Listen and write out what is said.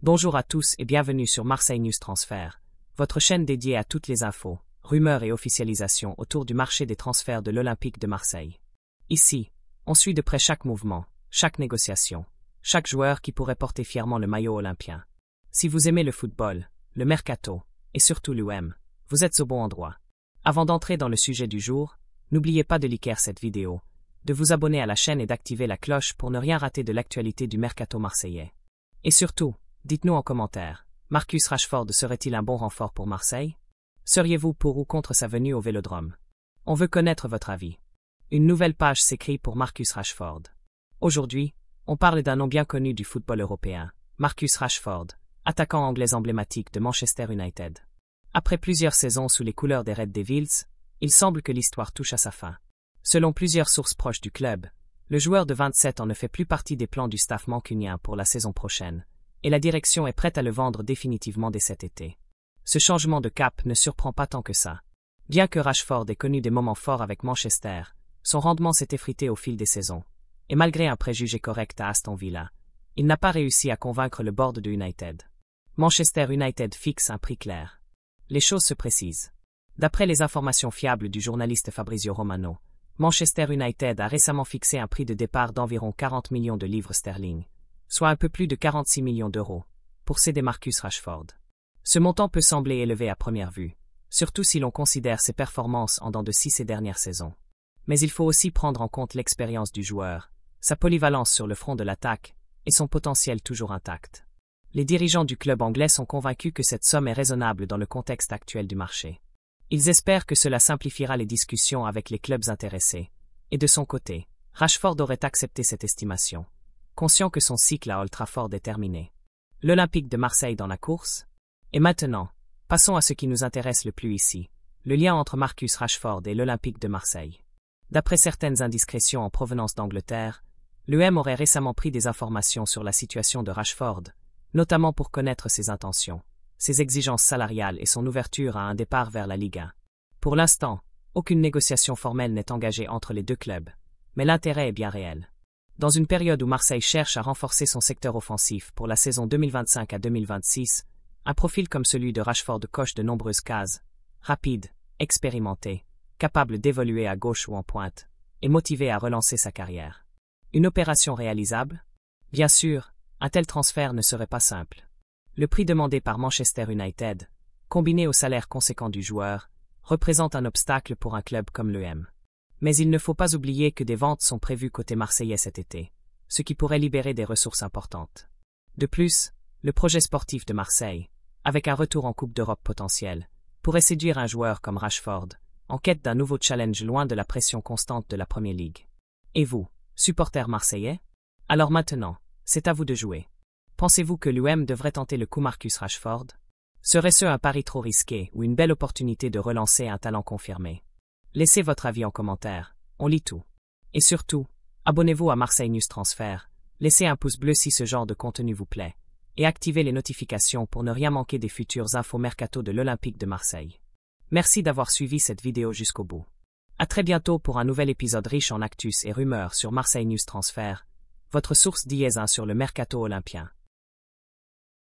Bonjour à tous et bienvenue sur Marseille News Transfert, votre chaîne dédiée à toutes les infos, rumeurs et officialisations autour du marché des transferts de l'Olympique de Marseille. Ici, on suit de près chaque mouvement, chaque négociation, chaque joueur qui pourrait porter fièrement le maillot olympien. Si vous aimez le football, le mercato, et surtout l'OM, vous êtes au bon endroit. Avant d'entrer dans le sujet du jour, n'oubliez pas de liker cette vidéo, de vous abonner à la chaîne et d'activer la cloche pour ne rien rater de l'actualité du mercato marseillais. Et surtout, dites-nous en commentaire, Marcus Rashford serait-il un bon renfort pour Marseille? Seriez-vous pour ou contre sa venue au Vélodrome? On veut connaître votre avis. Une nouvelle page s'écrit pour Marcus Rashford. Aujourd'hui, on parle d'un nom bien connu du football européen, Marcus Rashford, attaquant anglais emblématique de Manchester United. Après plusieurs saisons sous les couleurs des Red Devils, il semble que l'histoire touche à sa fin. Selon plusieurs sources proches du club, le joueur de 27 ans ne fait plus partie des plans du staff mancunien pour la saison prochaine, et la direction est prête à le vendre définitivement dès cet été. Ce changement de cap ne surprend pas tant que ça. Bien que Rashford ait connu des moments forts avec Manchester, son rendement s'est effrité au fil des saisons, et malgré un préjugé correct à Aston Villa, il n'a pas réussi à convaincre le board de United. Manchester United fixe un prix clair. Les choses se précisent. D'après les informations fiables du journaliste Fabrizio Romano, Manchester United a récemment fixé un prix de départ d'environ 40 millions de livres sterling, soit un peu plus de 46 millions d'euros, pour céder Marcus Rashford. Ce montant peut sembler élevé à première vue, surtout si l'on considère ses performances en dents de scie ces dernières saisons. Mais il faut aussi prendre en compte l'expérience du joueur, sa polyvalence sur le front de l'attaque, et son potentiel toujours intact. Les dirigeants du club anglais sont convaincus que cette somme est raisonnable dans le contexte actuel du marché. Ils espèrent que cela simplifiera les discussions avec les clubs intéressés, et de son côté, Rashford aurait accepté cette estimation, conscient que son cycle à Old Trafford est terminé. L'Olympique de Marseille dans la course? Et maintenant, passons à ce qui nous intéresse le plus ici, le lien entre Marcus Rashford et l'Olympique de Marseille. D'après certaines indiscrétions en provenance d'Angleterre, l'OM aurait récemment pris des informations sur la situation de Rashford, notamment pour connaître ses intentions, ses exigences salariales et son ouverture à un départ vers la Ligue 1. Pour l'instant, aucune négociation formelle n'est engagée entre les deux clubs, mais l'intérêt est bien réel. Dans une période où Marseille cherche à renforcer son secteur offensif pour la saison 2025 à 2026, un profil comme celui de Rashford coche de nombreuses cases, rapide, expérimenté, capable d'évoluer à gauche ou en pointe, et motivé à relancer sa carrière. Une opération réalisable? Bien sûr, un tel transfert ne serait pas simple. Le prix demandé par Manchester United, combiné au salaire conséquent du joueur, représente un obstacle pour un club comme l'OM. Mais il ne faut pas oublier que des ventes sont prévues côté marseillais cet été, ce qui pourrait libérer des ressources importantes. De plus, le projet sportif de Marseille, avec un retour en Coupe d'Europe potentiel, pourrait séduire un joueur comme Rashford, en quête d'un nouveau challenge loin de la pression constante de la Premier League. Et vous, supporters marseillais? Alors maintenant, c'est à vous de jouer. Pensez-vous que l'OM devrait tenter le coup Marcus Rashford? Serait-ce un pari trop risqué ou une belle opportunité de relancer un talent confirmé? Laissez votre avis en commentaire, on lit tout. Et surtout, abonnez-vous à Marseille News Transfert, laissez un pouce bleu si ce genre de contenu vous plaît, et activez les notifications pour ne rien manquer des futures infos mercato de l'Olympique de Marseille. Merci d'avoir suivi cette vidéo jusqu'au bout. À très bientôt pour un nouvel épisode riche en actus et rumeurs sur Marseille News Transfert, votre source dièse sur le mercato olympien.